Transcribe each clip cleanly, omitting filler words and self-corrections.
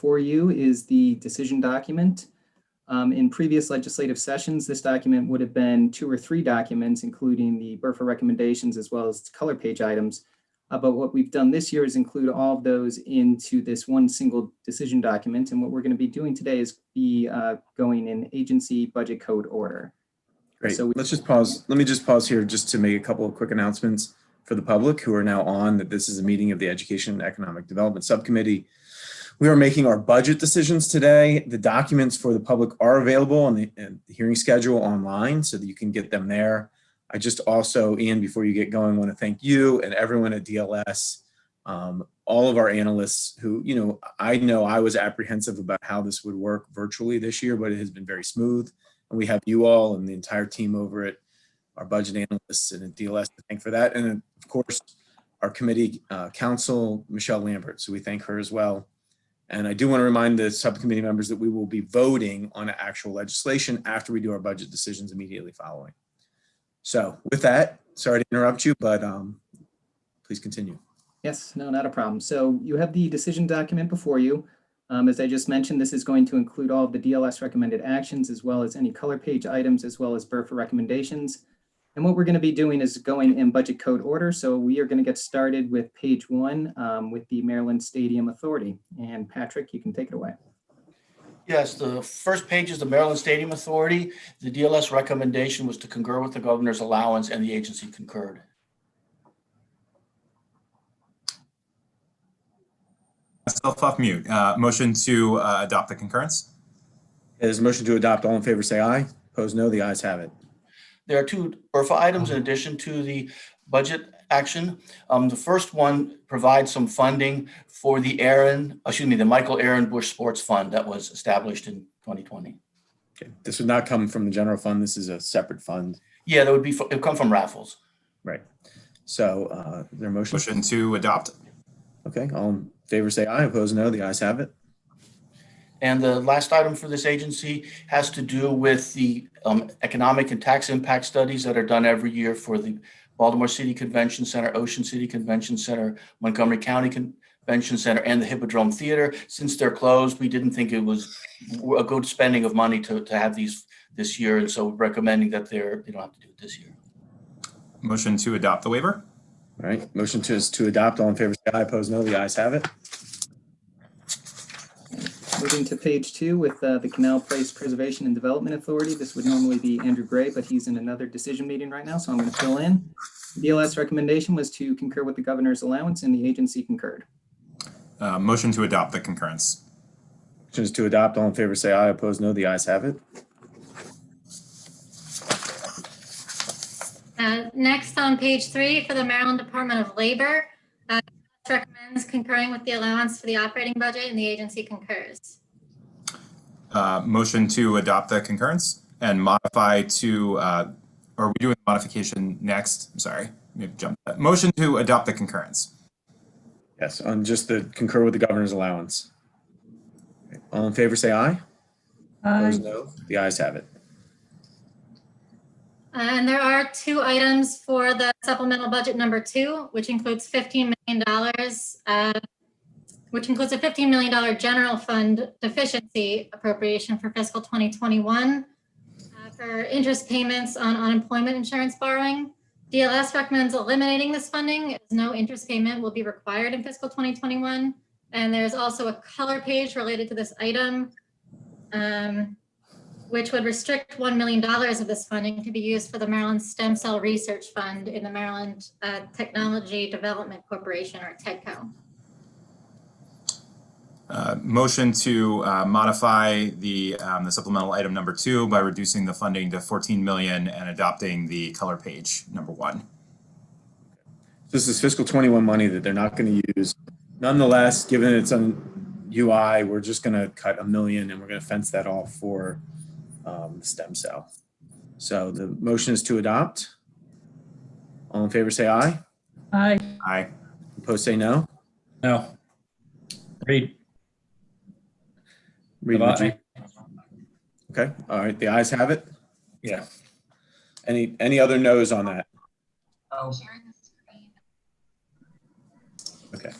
before you is the decision document. In previous legislative sessions, this document would have been 2 or 3 documents, including the BRFA recommendations as well as color page items. But what we've done this year is include all of those into this one single decision document. And what we're going to be doing today is be going in agency budget code order. Great. So let's just pause. Let me just pause here just to make a couple of quick announcements for the public who are now on that this is a meeting of the Education and Economic Development Subcommittee. We are making our budget decisions today. The documents for the public are available on the hearing schedule online so that you can get them there. I just also, Ian, before you get going, want to thank you and everyone at DLS, all of our analysts who, I know I was apprehensive about how this would work virtually this year, but it has been very smooth. And we have you all and the entire team over at our budget analysts and at DLS to thank for that. And of course, our committee counsel, Michelle Lambert. So we thank her as well. And I do want to remind the subcommittee members that we will be voting on actual legislation after we do our budget decisions immediately following. So with that, sorry to interrupt you, but please continue. Yes, no, not a problem. So you have the decision document before you. As I just mentioned, this is going to include all of the DLS recommended actions, as well as any color page items, as well as BRFA recommendations. And what we're going to be doing is going in budget code order. So we are going to get started with page 1 with the Maryland Stadium Authority. And Patrick, you can take it away. Yes, the first page is the Maryland Stadium Authority. The DLS recommendation was to concur with the governor's allowance, and the agency concurred. Myself off mute. Motion to adopt the concurrence. There's a motion to adopt. All in favor say aye. Opposed no. The ayes have it. There are 2 BRFA items in addition to the budget action. The first one provides some funding for the Michael Aaron Bush Sports Fund that was established in 2020. Okay. This would not come from the general fund. This is a separate fund. Yeah, it would come from raffles. Right. So their motion. Motion to adopt. Okay. All in favor say aye. Opposed no. The ayes have it. And the last item for this agency has to do with the economic and tax impact studies that are done every year for the Baltimore City Convention Center, Ocean City Convention Center, Montgomery County Convention Center, and the Hippodrome Theater. Since they're closed, we didn't think it was a good spending of money to have these this year. And so we're recommending that they don't have to do it this year. Motion to adopt the waiver. All right. Motion to adopt. All in favor say aye. Opposed no. The ayes have it. Moving to page 2 with the Canal Place Preservation and Development Authority. This would normally be Andrew Gray, but he's in another decision meeting right now, so I'm going to fill in. The DLS recommendation was to concur with the governor's allowance, and the agency concurred. Motion to adopt the concurrence. Motion is to adopt. All in favor say aye. Opposed no. The ayes have it. Next on page 3 for the Maryland Department of Labor, recommends concurring with the allowance for the operating budget, and the agency concurs. Motion to adopt the concurrence and modify to, are we doing modification next? I'm sorry, maybe jump that. Motion to adopt the concurrence. Yes, on just the concur with the governor's allowance. Okay. All in favor say aye. Opposed no. The ayes have it. And there are 2 items for the supplemental budget number 2, which includes $15 million, which includes a $15 million general fund deficiency appropriation for fiscal 2021 for interest payments on unemployment insurance borrowing. DLS recommends eliminating this funding as no interest payment will be required in fiscal 2021. And there's also a color page related to this item, which would restrict $1 million of this funding to be used for the Maryland Stem Cell Research Fund in the Maryland Technology Development Corporation, or TEDCO. Motion to modify the supplemental item number 2 by reducing the funding to $14 million and adopting the color page number 1. This is fiscal 21 money that they're not going to use. Nonetheless, given it's on UI, we're just going to cut $1 million and we're going to fence that off for the stem cell. So the motion is to adopt. All in favor say aye. Aye. Aye. Opposed say no. No. Read. Read. Okay. All right. The ayes have it. Yeah. Any other no's on that? Oh. Okay.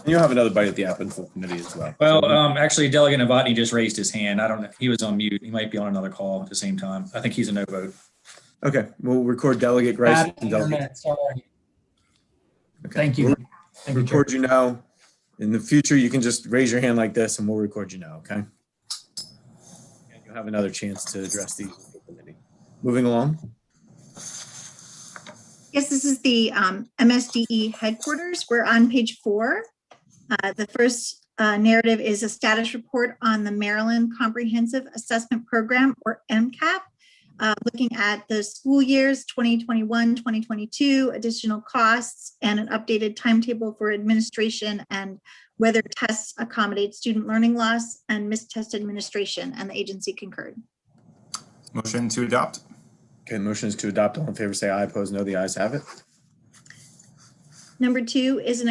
You'll have another bite at the apple in full committee as well. Well, actually, Delegate Novotny just raised his hand. I don't know. He was on mute. He might be on another call at the same time. I think he's a no vote. Okay, we'll record Delegate Grice. Bad and Delegate. internet, sorry. Okay. Thank you. We'll Thank you, Chair. record you now. In the future, you can just raise your hand like this and we'll record you now, okay? And you'll have another chance to address these. Moving along. Yes, this is the MSDE headquarters. We're on page 4. The first narrative is a status report on the Maryland Comprehensive Assessment Program, or MCAP, looking at the school years 2021, 2022, additional costs, and an updated timetable for administration and whether tests accommodate student learning loss and missed test administration, and the agency concurred. Motion to adopt. Okay, motion is to adopt. All in favor, say aye. Opposed, no. The ayes have it. Number 2 is an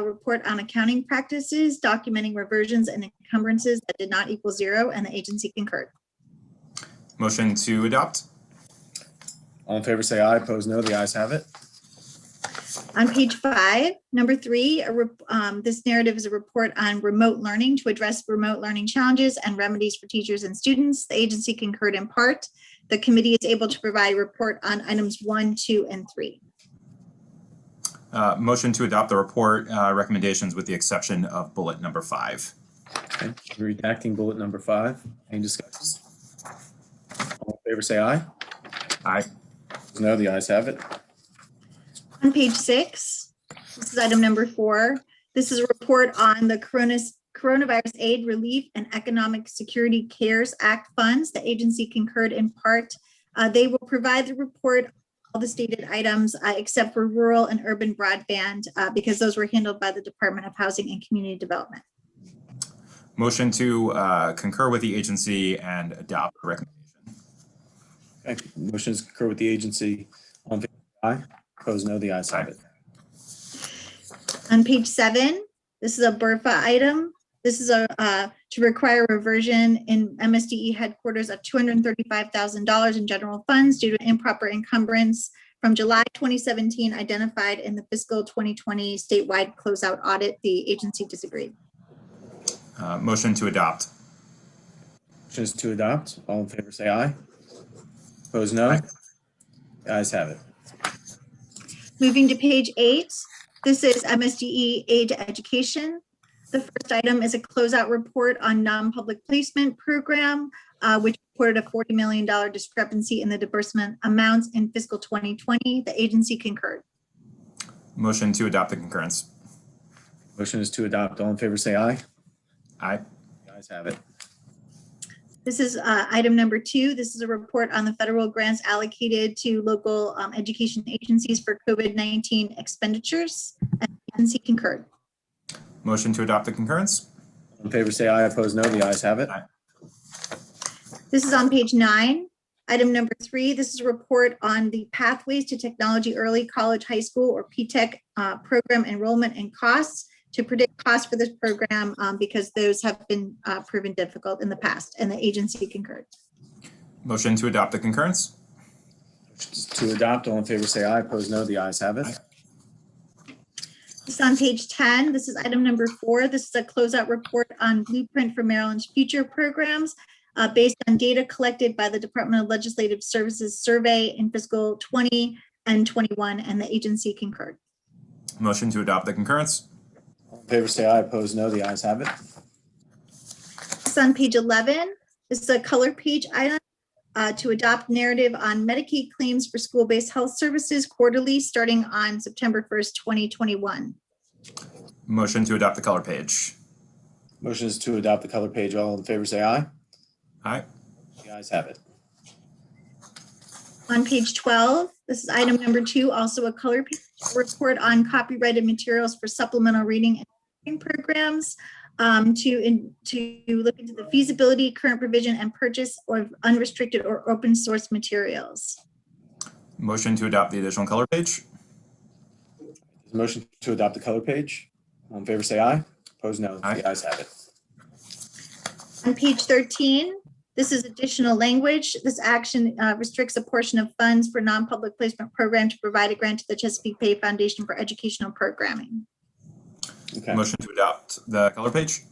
report on accounting practices, documenting reversions and encumbrances that did not equal 0, and the agency concurred. Motion to adopt. All in favor, say aye. Opposed, no. The ayes have it. On page 5, number 3, this narrative is a report on remote learning to address remote learning challenges and remedies for teachers and students. The agency concurred in part. The committee is able to provide a report on items 1, 2, and 3. Motion to adopt the report recommendations with the exception of bullet number 5. Okay, redacting bullet number 5. Any discussion? All in favor, say aye. Aye. Opposed, no. The ayes have it. On page 6, this is item number 4. This is a report on the Coronavirus Aid Relief and Economic Security CARES Act funds. The agency concurred in part. They will provide the report on all the stated items except for rural and urban broadband because those were handled by the Department of Housing and Community Development. Motion to concur with the agency and adopt the recommendation. Okay, motion is to concur with the agency. All in favor, say aye. Opposed, no. The ayes have it. On page 7, this is a BRFA item. This is to require reversion in MSDE headquarters of $235,000 in general funds due to improper encumbrance from July 2017 identified in the fiscal 2020 statewide closeout audit. The agency disagreed. Motion to adopt. Motion is to adopt. All in favor, say aye. Opposed, no. Aye. The ayes have it. Moving to page 8, this is MSDE Aid to Education. The first item is a closeout report on non-public placement program, which reported a $40 million discrepancy in the disbursement amounts in fiscal 2020. The agency concurred. Motion to adopt the concurrence. Motion is to adopt. All in favor, say aye. Aye. The ayes have it. This is item number 2. This is a report on the federal grants allocated to local education agencies for COVID-19 expenditures. And the agency concurred. Motion to adopt the concurrence. All in favor, say aye. Opposed, no. The ayes have it. Aye. This is on page 9. Item number 3, this is a report on the Pathways to Technology Early College High School, or PTEC, program enrollment and costs, to predict costs for this program because those have been proven difficult in the past, and the agency concurred. Motion to adopt the concurrence. Motion is to adopt. All in favor, say aye. Opposed, no. The ayes have it. Aye. This is on page 10. This is item number 4. This is a closeout report on Blueprint for Maryland's Future programs based on data collected by the Department of Legislative Services survey in fiscal 20 and 21, and the agency concurred. Motion to adopt the concurrence. All in favor, say aye. Opposed, no. The ayes have it. This is on page 11. This is a color page item to adopt narrative on Medicaid claims for school-based health services quarterly starting on September 1st, 2021. Motion to adopt the color page. Motion is to adopt the color page. All in favor, say aye. Aye. The ayes have it. On page 12, this is item number 2, also a color page report on copyrighted materials for supplemental reading and writing programs to look into the feasibility, current provision, and purchase of unrestricted or open source materials. Motion to adopt the additional color page. There's a motion to adopt the color page. All in favor, say aye. Opposed, no. Aye. The ayes have it. On page 13, this is additional language. This action restricts a portion of funds for non-public placement program to provide a grant to the Chesapeake Bay Foundation for educational programming. Okay. Motion to adopt the color page.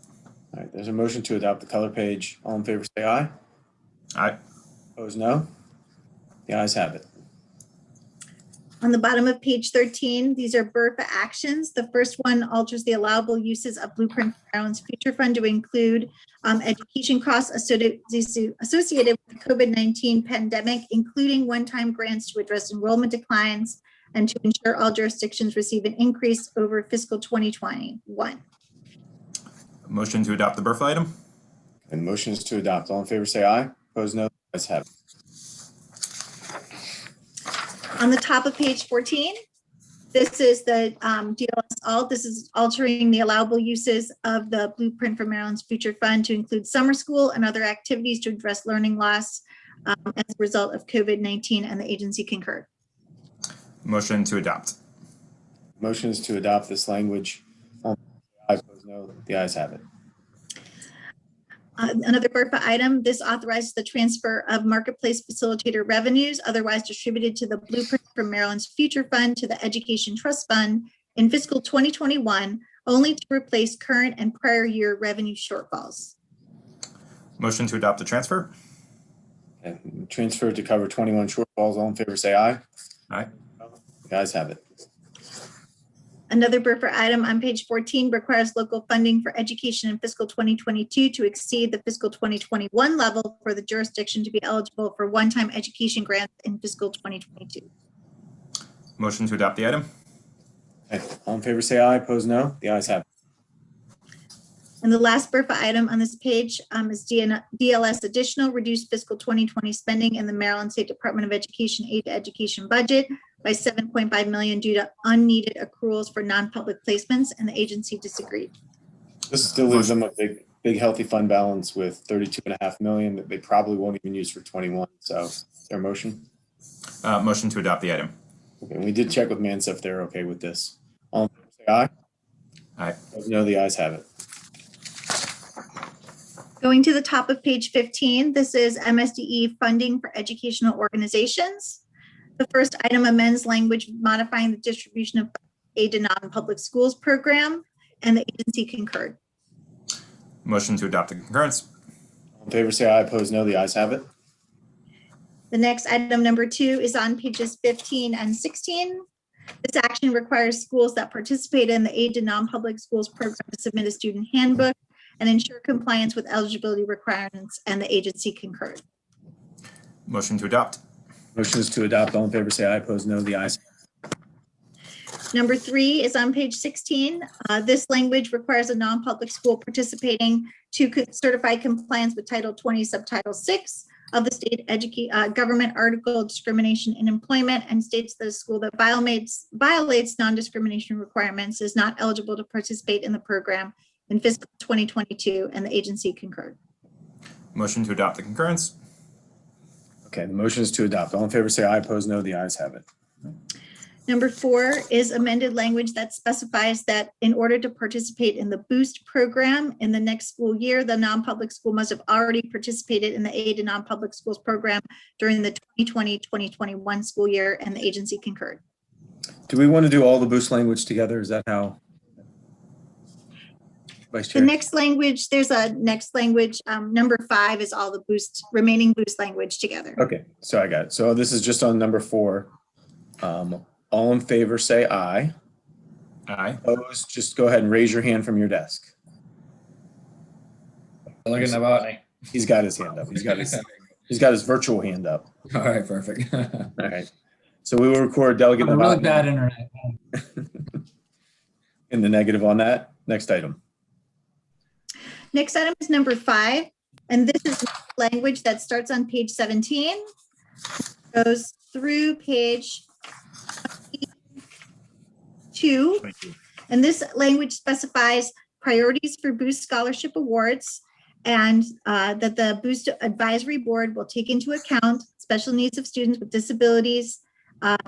All right, there's a motion to adopt the color page. All in favor, say aye. Aye. Opposed, no. The ayes have it. On the bottom of page 13, these are BRFA actions. The first one alters the allowable uses of Blueprint for Maryland's Future Fund to include education costs associated with the COVID-19 pandemic, including one-time grants to address enrollment declines and to ensure all jurisdictions receive an increase over fiscal 2021. Motion to adopt the BRFA item. And the motion is to adopt. All in favor, say aye. Opposed, no. The ayes have it. On the top of page 14, this is the DLS alt. This is altering the allowable uses of the Blueprint for Maryland's Future Fund to include summer school and other activities to address learning loss as a result of COVID-19, and the agency concurred. Motion to adopt. Motion is to adopt this language. All in favor, say aye. Opposed, no. The ayes have it. Another BRFA item, this authorizes the transfer of marketplace facilitator revenues otherwise distributed to the Blueprint for Maryland's Future Fund to the Education Trust Fund in fiscal 2021, only to replace current and prior year revenue shortfalls. Motion to adopt the transfer. And transfer to cover 21 shortfalls. All in favor, say aye. Aye. The ayes have it. Another BRFA item on page 14 requires local funding for education in fiscal 2022 to exceed the fiscal 2021 level for the jurisdiction to be eligible for one-time education grants in fiscal 2022. Motion to adopt the item. Okay. All in favor, say aye. Opposed, no. The ayes have it. And the last BRFA item on this page is DLS additional reduced fiscal 2020 spending in the Maryland State Department of Education aid to education budget by $7.5 million due to unneeded accruals for non-public placements, and the agency disagreed. This still leaves them a big healthy fund balance with $32.5 million that they probably won't even use for 21. So their motion. Motion to adopt the item. Okay, we did check with Mansa if they're okay with this. All in favor, say aye. Aye. Opposed, no. The ayes have it. Going to the top of page 15, this is MSDE funding for educational organizations. The first item amends language modifying the distribution of aid to non-public schools program, and the agency concurred. Motion to adopt the concurrence. All in favor, say aye. Opposed, no. The ayes have it. The next item, number 2, is on pages 15 and 16. This action requires schools that participate in the aid to non-public schools program to submit a student handbook and ensure compliance with eligibility requirements, and the agency concurred. Motion to adopt. Motion is to adopt. All in favor, say aye. Opposed, no. The ayes. Number 3 is on page 16. This language requires a non-public school participating to certify compliance with Title 20, Subtitle 6 of the state government article discrimination in employment, and states that a school that violates non-discrimination requirements is not eligible to participate in the program in fiscal 2022, and the agency concurred. Motion to adopt the concurrence. Okay, the motion is to adopt. All in favor, say aye. Opposed, no. The ayes have it. Number 4 is amended language that specifies that in order to participate in the BOOST program in the next school year, the non-public school must have already participated in the aid to non-public schools program during the 2020-2021 school year, and the agency concurred. Do we want to do all the boost language together? Is that how? Vice The Chair? next language, there's a next language. Number 5 is all the remaining BOOST language together. Okay, so I got it. So this is just on number 4. All in favor, say aye. Aye. Opposed, just go ahead and raise your hand from your desk. Look at Novotny. He's got his hand up. He's got his virtual hand up. All right, perfect. All right. So we will record Delegate Really Novotny bad internet. in the negative on that. Next item. Next item is number 5, and this is language that starts on page 17, goes through page 2, Thank you. and this language specifies priorities for BOOST scholarship awards, and that the BOOST Advisory Board will take into account special needs of students with disabilities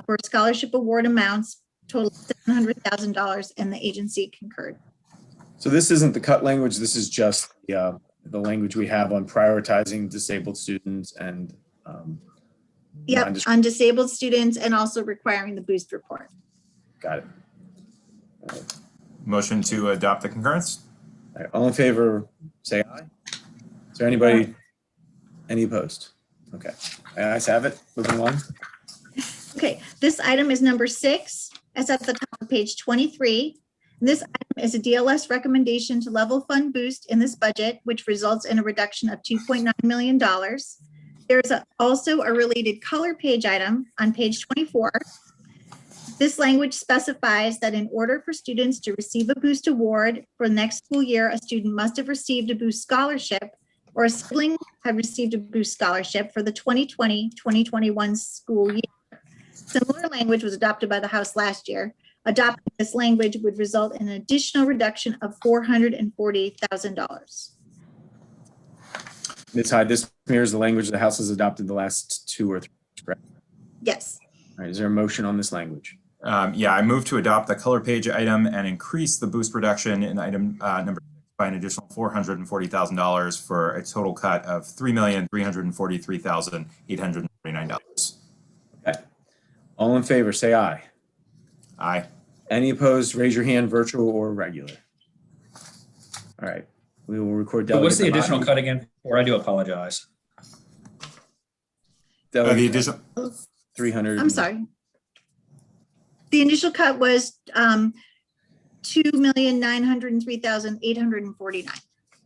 for scholarship award amounts total $700,000, and the agency concurred. So this isn't the cut language. This is just the language we have on prioritizing disabled students and Yep, on disabled students, and also requiring the BOOST report. got it. All right. Motion to adopt the concurrence? All right, all in favor, say aye. Is there anybody, any opposed? Okay, ayes have it. Moving along. Okay, this item is number 6. It's at the top of page 23. This item is a DLS recommendation to level fund boost in this budget, which results in a reduction of $2.9 million. There's also a related color page item on page 24. This language specifies that in order for students to receive a boost award for the next school year, a student must have received a boost scholarship or a sibling have received a boost scholarship for the 2020-2021 school year. Similar language was adopted by the House last year. Adopting this language would result in an additional reduction of $440,000. Ms. Hyde, this mirrors the language the House has adopted the last 2 or 3 years, correct? Yes. All right, is there a motion on this language? Yeah, I move to adopt the color page item and increase the boost reduction in item number 6 by an additional $440,000 for a total cut of $3,343,849. Okay. All in favor, say aye. Aye. Any opposed, raise your hand, virtual or regular. All right, we will record. But what's the Delegate additional Amati. cut again? Or I do apologize. The Delegate additional, 300. I'm sorry. The initial cut was $2,903,849.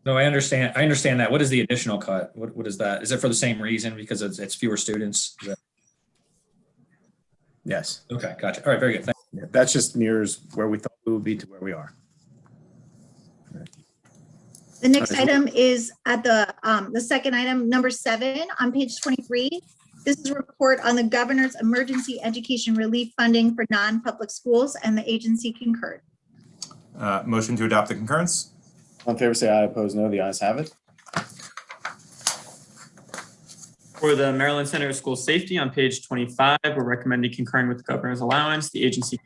No, I understand that. What is the additional cut? What is that? Is it for the same reason because it's fewer students? Is that- Yes, Okay, gotcha. All right, very good. Thank yeah, that just mirrors where we thought we would be to where we are. The next All right. item is at the second item, number 7 on page 23. This is a report on the governor's emergency education relief funding for non-public schools, and the agency concurred. motion to adopt the concurrence? All in favor, say aye. Opposed, no. The ayes have it. For the Maryland Center of School Safety on page 25, we're recommending concurring with the governor's allowance. The agency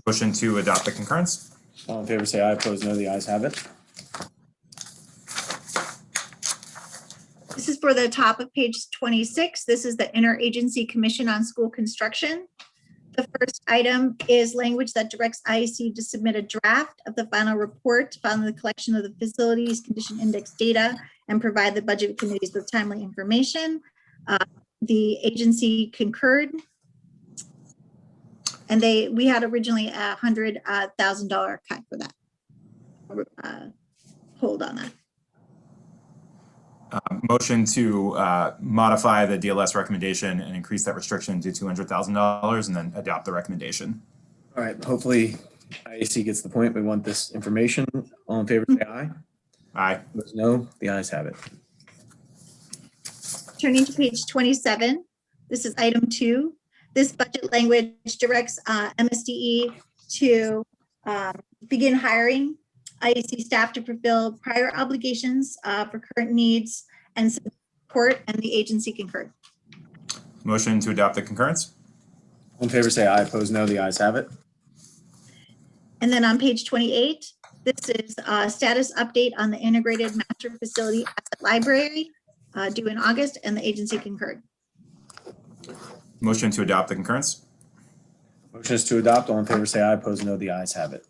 Motion to adopt the concurrence? All in favor, say aye. Opposed, no. The ayes have it. This is for the top of page 26. This is the Interagency Commission on School Construction. The first item is language that directs IEC to submit a draft of the final report following the collection of the facilities condition index data and provide the budget committees with timely information. The agency concurred. And we had originally a $100,000 cut for that. Hold on that. Motion to modify the DLS recommendation and increase that restriction to $200,000 and then adopt the recommendation. All right, hopefully IAC gets the point. We want this information. All in favor, say aye. Aye. Opposed, no. The ayes have it. Turning to page 27, this is item 2. This budget language directs MSDE to begin hiring IAC staff to fulfill prior obligations for current needs and support, and the agency concurred. Motion to adopt the concurrence? All in favor, say aye. Opposed, no. The ayes have it. And then on page 28, this is a status update on the integrated master facility asset library due in August, and the agency concurred. Motion to adopt the concurrence? Motion is to adopt. All in favor, say aye. Opposed, no. The ayes have it.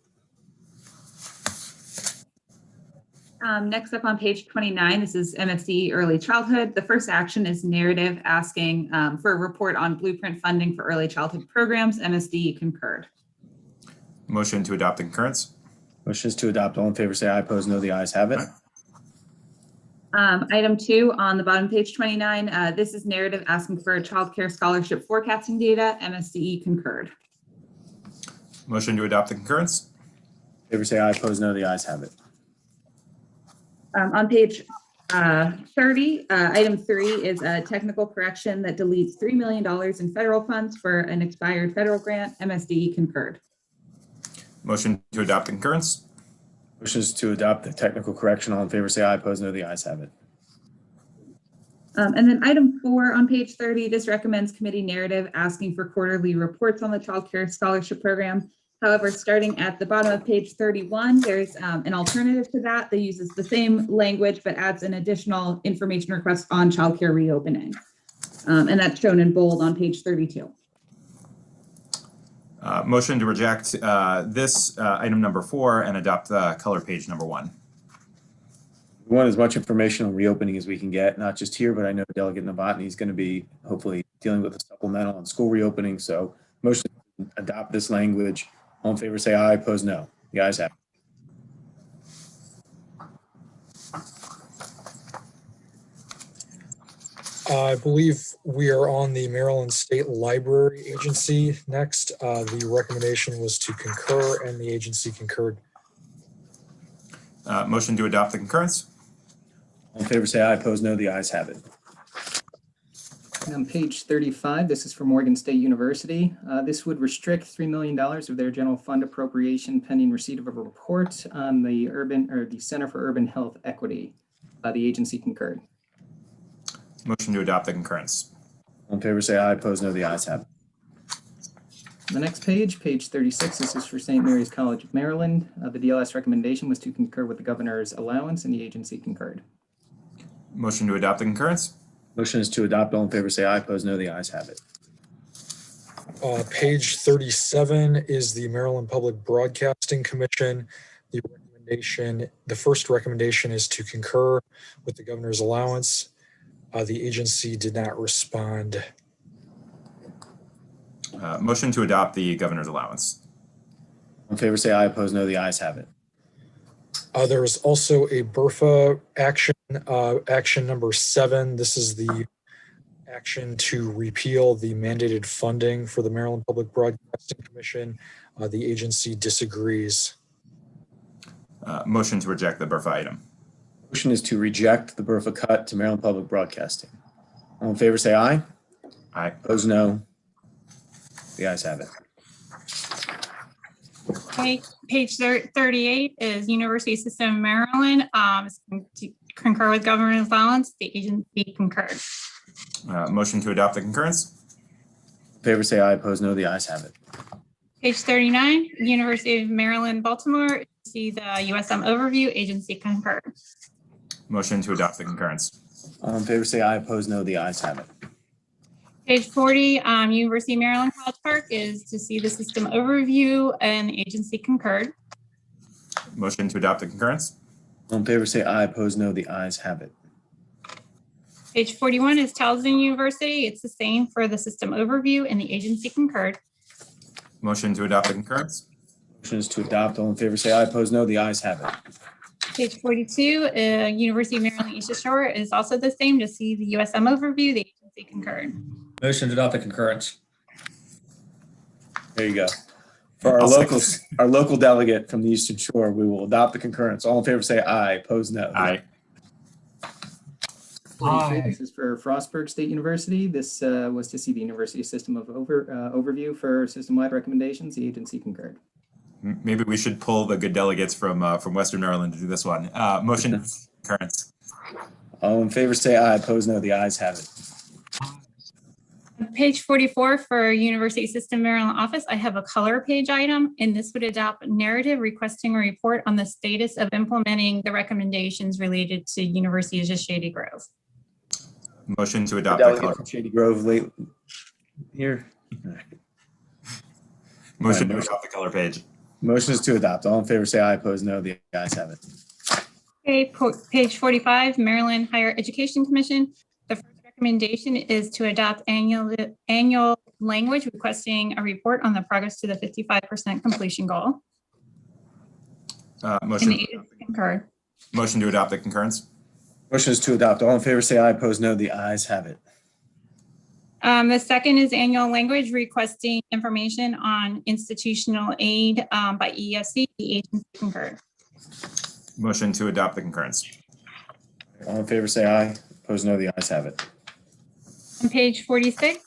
Next up on page 29, this is MSD Early Childhood. The first action is narrative asking for a report on blueprint funding for early childhood programs. MSD concurred. Motion to adopt the concurrence? Motion is to adopt. All in favor, say aye. Opposed, no. The ayes have it. Item 2 on the bottom page 29, this is narrative asking for a child care scholarship forecasting data. MSDE concurred. Motion to adopt the concurrence? Favor, say aye. Opposed, no. The ayes have it. On page 30, item 3 is a technical correction that deletes $3 million in federal funds for an expired federal grant. MSDE concurred. Motion to adopt the concurrence? Motion is to adopt the technical correction. All in favor, say aye. Opposed, no. The ayes have it. And then item 4 on page 30, this recommends committee narrative asking for quarterly reports on the child care scholarship program. However, starting at the bottom of page 31, there's an alternative to that that uses the same language but adds an additional information request on child care reopening. And that's shown in bold on page 32. Motion to reject this item number 4 and adopt the color page number 1. We want as much information on reopening as we can get, not just here, but I know Delegate Novotny is going to be hopefully dealing with a supplemental on school reopening. So motion to adopt this language. All in favor, say aye. Opposed, no. The ayes have it. I believe we are on the Maryland State Library Agency next. The recommendation was to concur and the agency concurred. Motion to adopt the concurrence. All in favor, say aye. Opposed, no. The ayes have it. And on page 35, this is for Morgan State University. This would restrict $3 million of their general fund appropriation pending receipt of a report on the Center for Urban Health Equity. The agency concurred. Motion to adopt the concurrence. All in favor, say aye. Opposed, no. The ayes have it. The next page, page 36, this is for St. Mary's College of Maryland. The DLS recommendation was to concur with the governor's allowance and the agency concurred. Motion to adopt the concurrence. Motion is to adopt. All in favor, say aye. Opposed, no. The ayes have it. Page 37 is the Maryland Public Broadcasting Commission. The first recommendation is to concur with the governor's allowance. The agency did not respond. Motion to adopt the governor's allowance. All in favor, say aye. Opposed, no. The ayes have it. There is also a BRFA action, action number 7. This is the action to repeal the mandated funding for the Maryland Public Broadcasting Commission. The agency disagrees. Motion to reject the BRFA item. Motion is to reject the BRFA cut to Maryland Public Broadcasting. All in favor, say aye. Aye. Opposed, no. The ayes have it. Okay, page 38 is University System of Maryland. To concur with governor's allowance, the agency concurred. Motion to adopt the concurrence. In favor, say aye. Opposed, no. The ayes have it. Page 39, University of Maryland, Baltimore. See the USM overview, agency concurred. Motion to adopt the concurrence. All in favor, say aye. Opposed, no. The ayes have it. Page 40, University of Maryland, College Park is to see the system overview and the agency concurred. Motion to adopt the concurrence. All in favor, say aye. Opposed, no. The ayes have it. Page 41 is Towson University. It's the same for the system overview and the agency concurred. Motion to adopt the concurrence. Motion is to adopt. All in favor, say aye. Opposed, no. The ayes have it. Page 42, University of Maryland, East Shore is also the same to see the USM overview, the agency concurred. Motion to adopt the concurrence. There you go. For our local delegate from the Eastern Shore, we will adopt the concurrence. All in favor, say aye. Opposed, no. Aye. This is for Frostburg State University. This was to see the university system of overview for system-wide recommendations. The agency concurred. Maybe we should pull the good delegates from Western Maryland to do this one. Motion to concurrence. All in favor, say aye. Opposed, no. The ayes have it. Page 44 for University System Maryland office, I have a color page item, and this would adopt narrative requesting a report on the status of implementing the recommendations related to University of Shady Grove. Motion to adopt The the delegate color. from Shady Grove late here. Motion to adopt the color page. Motion is to adopt. All in favor, say aye. Opposed, no. The ayes have it. Okay, page 45, Maryland Higher Education Commission. The first recommendation is to adopt annual language requesting a report on the progress to the 55% completion goal. And Motion the agency concurred. to adopt the concurrence. Motion is to adopt. All in favor, say aye. Opposed, no. The ayes have it. The second is annual language requesting information on institutional aid by EFC. The agency concurred. Motion to adopt the concurrence. All in favor, say aye. Opposed, no. The ayes have it. On page 46,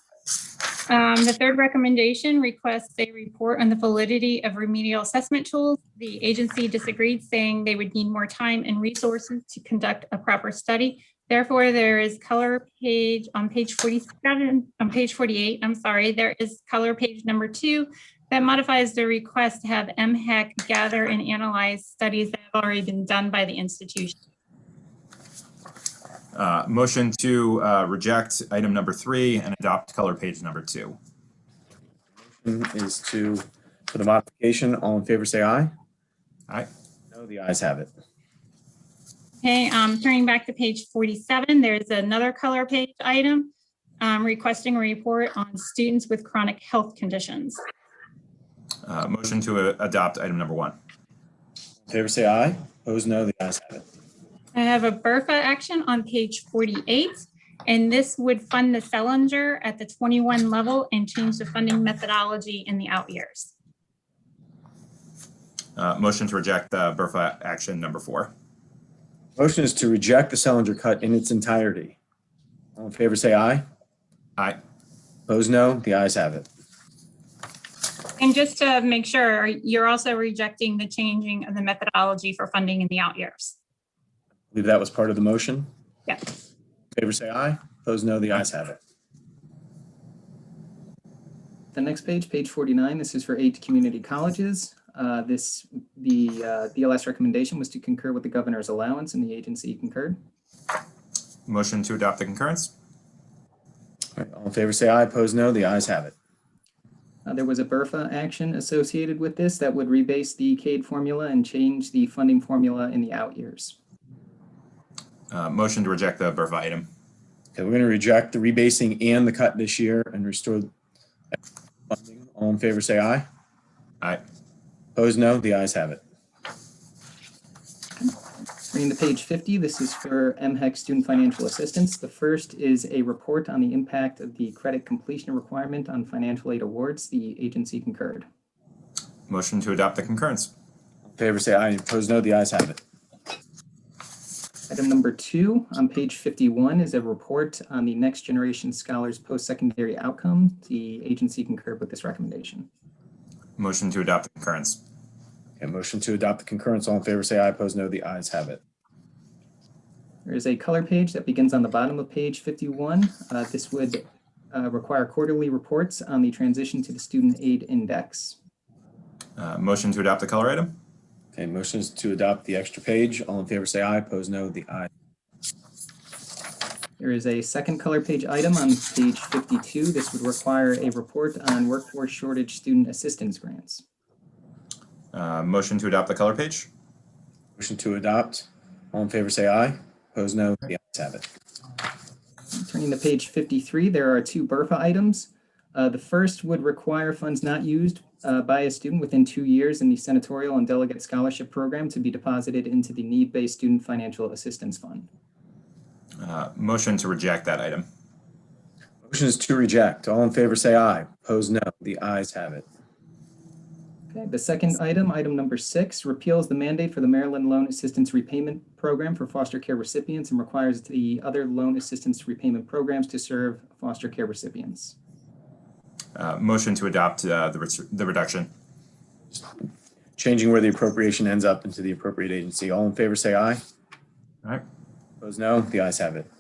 the third recommendation requests a report on the validity of remedial assessment tools. The agency disagreed, saying they would need more time and resources to conduct a proper study. Therefore, there is color page on page 47, on page 48, I'm sorry, there is color page number 2 that modifies the request to have MHEC gather and analyze studies that have already been done by the institution. Motion to reject item number 3 and adopt color page number 2. is for the modification. All in favor, say aye. Aye. No, the ayes have it. Okay, turning back to page 47, there's another color page item requesting a report on students with chronic health conditions. Motion to adopt item number 1. All in favor, say aye. Opposed, no, the ayes have it. I have a BRFA action on page 48, and this would fund the Sellinger at the 21 level and change the funding methodology in the out years. Motion to reject BRFA action number 4. Motion is to reject the Sellinger cut in its entirety. All in favor, say aye. Aye. Opposed, no, the ayes have it. And just to make sure, you're also rejecting the changing of the methodology for funding in the out years. I believe that was part of the motion. Yeah. In favor, say aye. Opposed, no, the ayes have it. The next page, page 49, this is for 8 community colleges. The BLS recommendation was to concur with the governor's allowance, and the agency concurred. Motion to adopt the concurrence. All right, all in favor, say aye. Opposed, no, the ayes have it. There was a BRFA action associated with this that would rebase the CADE formula and change the funding formula in the out years. Motion to reject the BRFA item. Okay, we're going to reject the rebasing and the cut this year and restore funding. All in favor, say aye. Aye. Opposed, no, the ayes have it. Turning to page 50, this is for MHEC student financial assistance. The first is a report on the impact of the credit completion requirement on financial aid awards. The agency concurred. Motion to adopt the concurrence. All in favor, say aye. Opposed, no, the ayes have it. Item number 2 on page 51 is a report on the Next Generation Scholars Post-Secondary Outcome. The agency concurred with this recommendation. Motion to adopt the concurrence. Okay, motion to adopt the concurrence. All in favor, say aye. Opposed, no, the ayes have it. There is a color page that begins on the bottom of page 51. This would require quarterly reports on the transition to the Student Aid Index. Motion to adopt the color item. Okay, motion is to adopt the extra page. All in favor, say aye. Opposed, no, the ayes. There is a second color page item on page 52. This would require a report on workforce shortage student assistance grants. Motion to adopt the color page. Motion to adopt. All in favor, say aye. Opposed, no, the ayes have it. Turning to page 53, there are 2 BRFA items. The first would require funds not used by a student within 2 years in the senatorial and delegate scholarship program to be deposited into the need-based student financial assistance fund. Motion to reject that item. Motion is to reject. All in favor, say aye. Opposed, no, the ayes have it. Okay, the second item, item number 6, repeals the mandate for the Maryland Loan Assistance Repayment Program for foster care recipients and requires the other loan assistance repayment programs to serve foster care recipients. Motion to adopt the reduction. Changing where the appropriation ends up into the appropriate agency. All in favor, say aye. All right. Opposed, no, the ayes have it.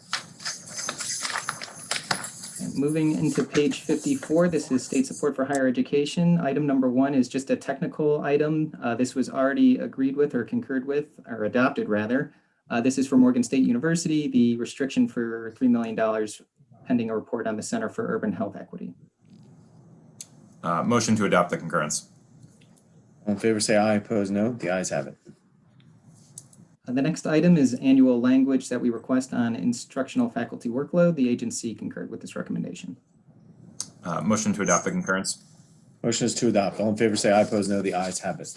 And moving into page 54, this is state support for higher education. Item number 1 is just a technical item. This was already agreed with or concurred with, or adopted rather. This is for Morgan State University, the restriction for $3 million pending a report on the Center for Urban Health Equity. Motion to adopt the concurrence. All in favor, say aye. Opposed, no, the ayes have it. The next item is annual language that we request on instructional faculty workload. The agency concurred with this recommendation. Motion to adopt the concurrence. Motion is to adopt. All in favor, say aye. Opposed, no, the ayes have it.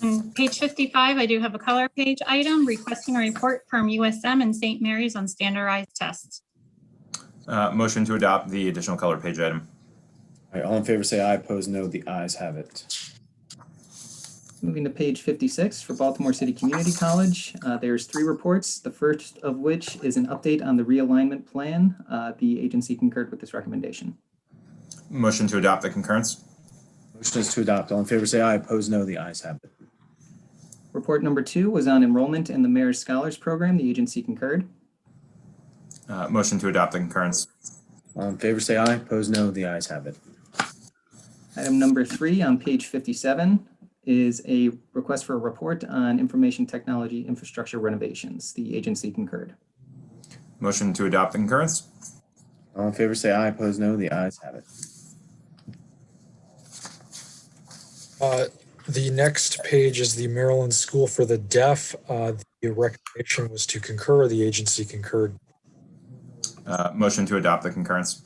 On page 55, I do have a color page item requesting a report from USM and St. Mary's on standardized tests. Motion to adopt the additional color page item. All right, all in favor, say aye. Opposed, no, the ayes have it. Moving to page 56 for Baltimore City Community College, there's 3 reports, the first of which is an update on the realignment plan. The agency concurred with this recommendation. Motion to adopt the concurrence. Motion is to adopt. All in favor, say aye. Opposed, no, the ayes have it. Report number 2 was on enrollment in the Mayor's Scholars Program. The agency concurred. Motion to adopt the concurrence. All in favor, say aye. Opposed, no, the ayes have it. Item number 3 on page 57 is a request for a report on information technology infrastructure renovations. The agency concurred. Motion to adopt the concurrence. All in favor, say aye. Opposed, no, the ayes have it. The next page is the Maryland School for the Deaf. The recommendation was to concur. The agency concurred. Motion to adopt the concurrence.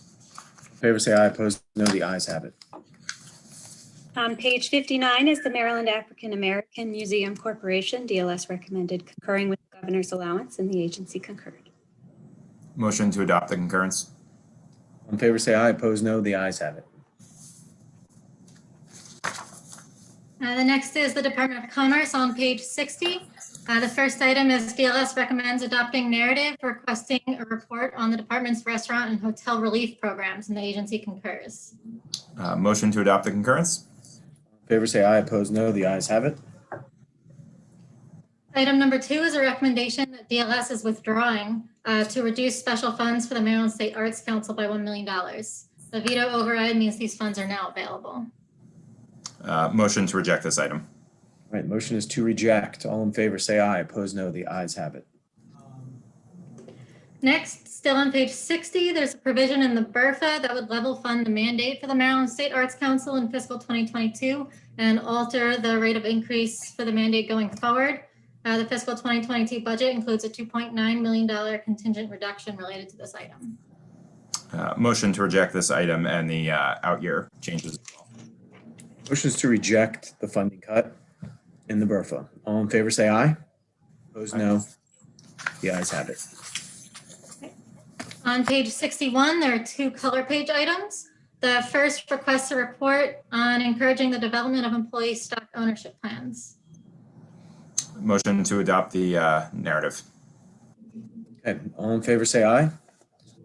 In favor say aye, opposed no, the ayes have it. On page 59 is the Maryland African American Museum Corporation. DLS recommended concurring with the governor's allowance, and the agency concurred. Motion to adopt the concurrence. In favor say aye, opposed no, the ayes have it. The next is the Department of Commerce on page 60. The first item is DLS recommends adopting narrative requesting a report on the department's restaurant and hotel relief programs, and the agency concurs. Motion to adopt the concurrence. In favor say aye, opposed no, the ayes have it. Item number 2 is a recommendation that DLS is withdrawing to reduce special funds for the Maryland State Arts Council by $1 million. The veto override means these funds are now available. Motion to reject this item. All right, motion is to reject. All in favor say aye, opposed no, the ayes have it. Next, still on page 60, there's a provision in the BRFA that would level fund the mandate for the Maryland State Arts Council in fiscal 2022 and alter the rate of increase for the mandate going forward. The fiscal 2022 budget includes a $2.9 million contingent reduction related to this item. Motion to reject this item and the out year changes. Motion is to reject the funding cut in the BRFA. All in favor say aye. Opposed no. The ayes have it. On page 61, there are 2 color page items. The first requests a report on encouraging the development of employee stock ownership plans. Motion to adopt the narrative. Okay, all in favor say aye.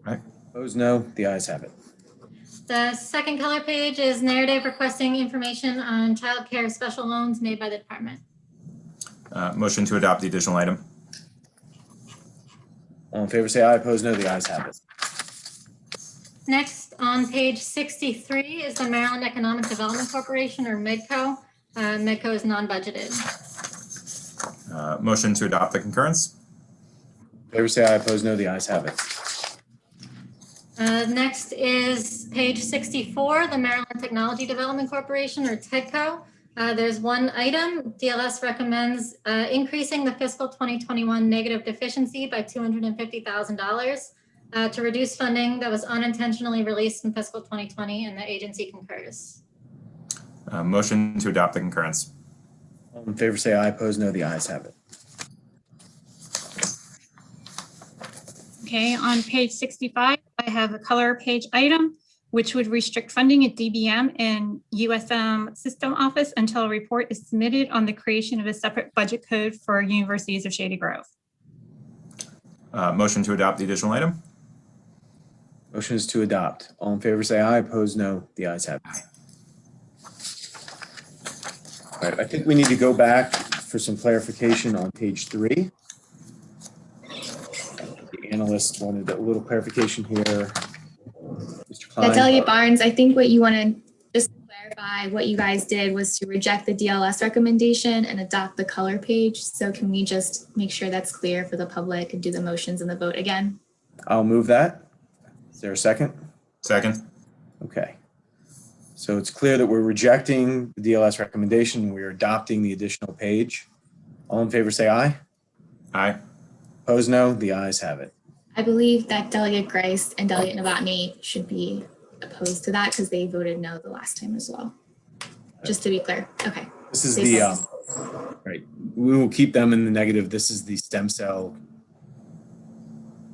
Aye. Opposed no, the ayes have it. The second color page is narrative requesting information on child care special loans made by the department. Motion to adopt the additional item. All in favor say aye, opposed no, the ayes have it. Next, on page 63 is the Maryland Economic Development Corporation, or MEDCO. MEDCO is non-budgeted. Motion to adopt the concurrence. In favor say aye, opposed no, the ayes have it. Next is page 64, the Maryland Technology Development Corporation, or TEDCO. There's one item. DLS recommends increasing the fiscal 2021 negative deficiency by $250,000 to reduce funding that was unintentionally released in fiscal 2020, and the agency concurs. Motion to adopt the concurrence. All in favor say aye, opposed no, the ayes have it. Okay, on page 65, I have a color page item, which would restrict funding at DBM and USM System Office until a report is submitted on the creation of a separate budget code for universities of Shady Grove. Motion to adopt the additional item. Motion is to adopt. All in favor say aye, opposed no, the ayes have it. All right, I think we need to go back for some clarification on page 3. The analyst wanted a little clarification here. Mr. Klein. Delegate Barnes, I think what you want to just clarify, what you guys did was to reject the DLS recommendation and adopt the color page. So can we just make sure that's clear for the public and do the motions and the vote again? I'll move that. Is there a second? Second. Okay. So it's clear that we're rejecting the DLS recommendation. We're adopting the additional page. All in favor say aye. Aye. Opposed no, the ayes have it. I believe that Delegate Grice and Delegate Novotny should be opposed to that because they voted no the last time as well. Just to be clear. Okay. This is the, right, we will keep them in the negative. This is the stem cell.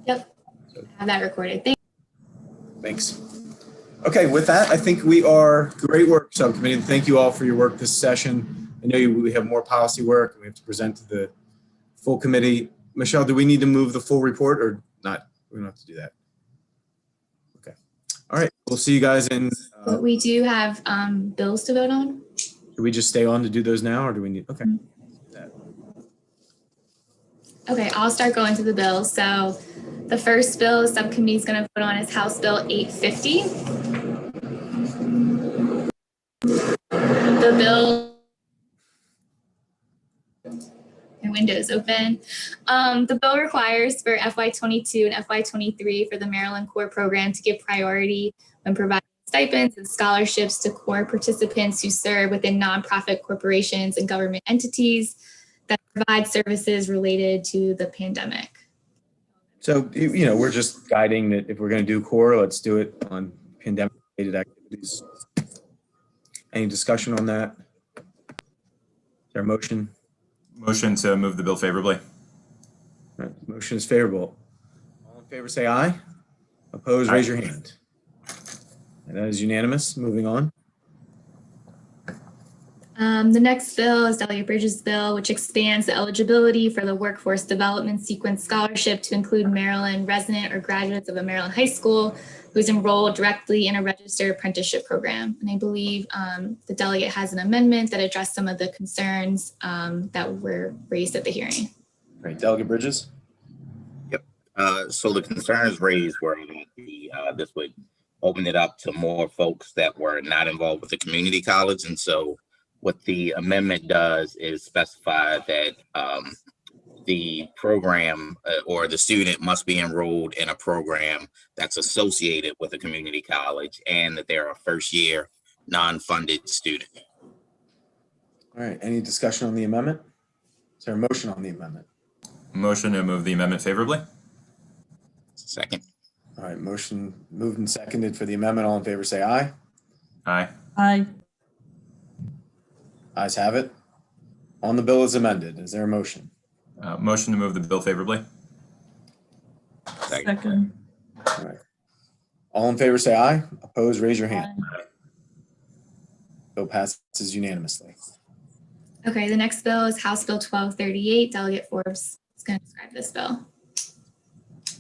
Yep. Have that recorded. Thanks. Okay, with that, I think we are, great work, subcommittee, and thank you all for your work this session. I know we have more policy work and we have to present to the full committee. Michelle, do we need to move the full report or not? We don't have to do that. Okay. All right, we'll see you guys in. But we do have bills to vote on. Do we just stay on to do those now or do we need, okay. Okay, I'll start going through the bills. So the first bill the subcommittee is going to vote on is House Bill 850. The bill, your window is open. The bill requires for FY22 and FY23 for the Maryland Core Program to give priority when providing stipends and scholarships to core participants who serve within nonprofit corporations and government entities that provide services related to the pandemic. So, we're just guiding that if we're going to do core, let's do it on pandemic-related activities. Any discussion on that? Is there a motion? Motion to move the bill favorably. All right, motion is favorable. All in favor, say aye. Opposed, raise your hand. And that is unanimous. Moving on. The next bill is Delegate Bridges' bill, which expands the eligibility for the Workforce Development Sequence Scholarship to include Maryland resident or graduates of a Maryland high school who's enrolled directly in a registered apprenticeship program. And I believe the delegate has an amendment that addressed some of the concerns that were raised at the hearing. Great. Delegate Bridges? So the concerns raised were that this would open it up to more folks that were not involved with the community college. And so what the amendment does is specify that the program or the student must be enrolled in a program that's associated with a community college and that they're a first-year non-funded student. All right. Any discussion on the amendment? Is there a motion on the amendment? Motion to move the amendment favorably. Second. All right. Motion moved and seconded for the amendment. All in favor, say aye. Aye. Aye. Ayes have it. On the bill as amended, is there a motion? Motion to move the bill favorably. Second. All right. All in favor, say aye. Opposed, raise your hand. Bill passes unanimously. Okay, the next bill is House Bill 1238. Delegate Forbes is going to describe this bill.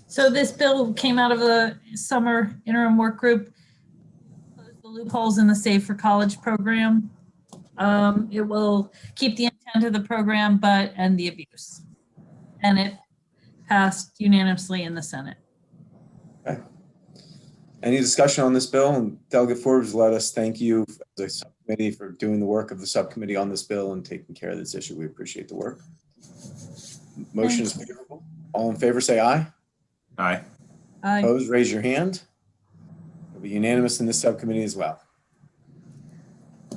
So this bill came out of a summer interim work group, close the loopholes in the Save for College program. It will keep the intent of the program, but end the abuse. And it passed unanimously in the Senate. Okay. Any discussion on this bill? And Delegate Forbes, let us thank you as a subcommittee for doing the work of the subcommittee on this bill and taking care of this issue. We appreciate the work. Motion is favorable. All in favor, say aye. Aye. Aye. Opposed, raise your hand. It'll be unanimous in this subcommittee as well.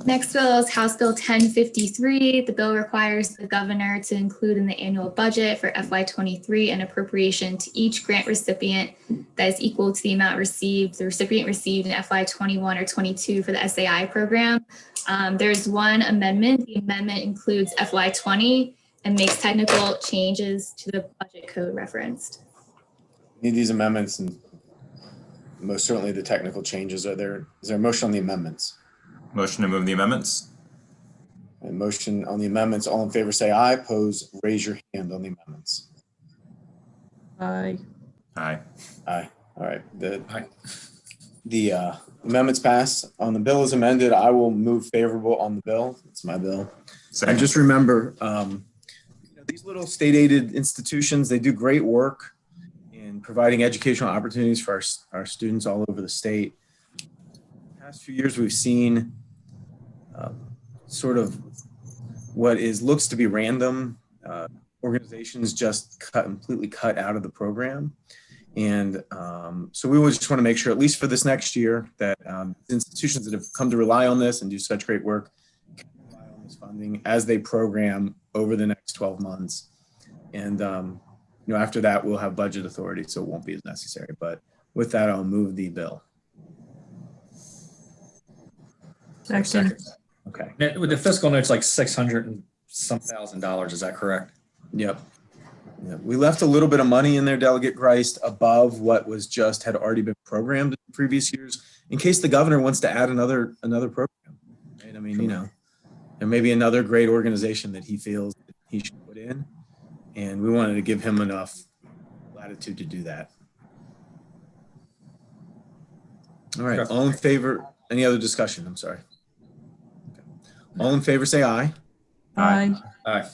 Next bill is House Bill 1053. The bill requires the governor to include in the annual budget for FY23 an appropriation to each grant recipient that is equal to the amount the recipient received in FY21 or 22 for the SAI program. There's one amendment. The amendment includes FY20 and makes technical changes to the budget code referenced. Need these amendments and most certainly the technical changes. Is there a motion on the amendments? Motion to move the amendments. A motion on the amendments. All in favor, say aye. Opposed, raise your hand on the amendments. Aye. Aye. Aye. All right. The amendments pass. On the bill as amended, I will move favorable on the bill. It's my bill. Second. And just remember, these little state-aided institutions, they do great work in providing educational opportunities for our students all over the state. The past few years, we've seen sort of what looks to be random organizations just completely cut out of the program. And so we would just want to make sure, at least for this next year, that institutions that have come to rely on this and do such great work can rely on this funding as they program over the next 12 months. And after that, we'll have budget authority, so it won't be as necessary. But with that, I'll move the bill. Second. Okay. With the fiscal note's like $600 and some thousand, is that correct? Yep. Yeah, we left a little bit of money in there, Delegate Greist, above what had already been programmed in previous years, in case the governor wants to add another program. Right? I mean, there may be another great organization that he feels that he should put in, and we wanted to give him enough latitude to do that. All right. All in favor? Any other discussion? I'm sorry. Okay. All in favor, say aye. Aye. Aye.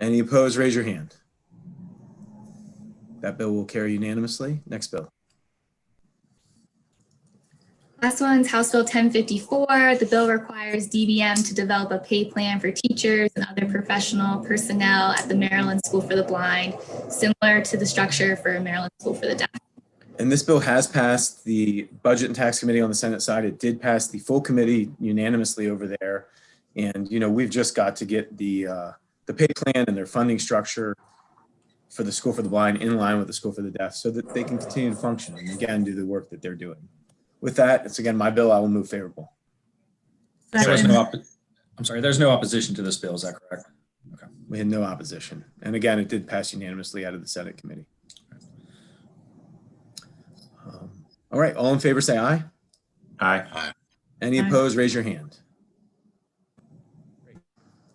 Any opposed, raise your hand. That bill will carry unanimously. Next bill. Last one's House Bill 1054. The bill requires DBM to develop a pay plan for teachers and other professional personnel at the Maryland School for the Blind, similar to the structure for Maryland School for the Deaf. And this bill has passed the Budget and Tax Committee on the Senate side. It did pass the full committee unanimously over there. And, you know, we've just got to get the pay plan and their funding structure for the School for the Blind in line with the School for the Deaf so that they can continue to function and again, do the work that they're doing. With that, it's again, my bill, I will move favorable. There's no I'm sorry, there's no opposition to this bill, is that correct? Okay. We had no opposition. And again, it did pass unanimously out of the Senate committee. All right, all in favor, say aye. Aye. Any Aye. opposed, raise your hand.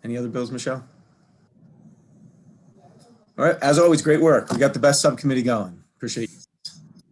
Any other bills, Michelle? All right, as always, great work. We got the best subcommittee going. Appreciate you.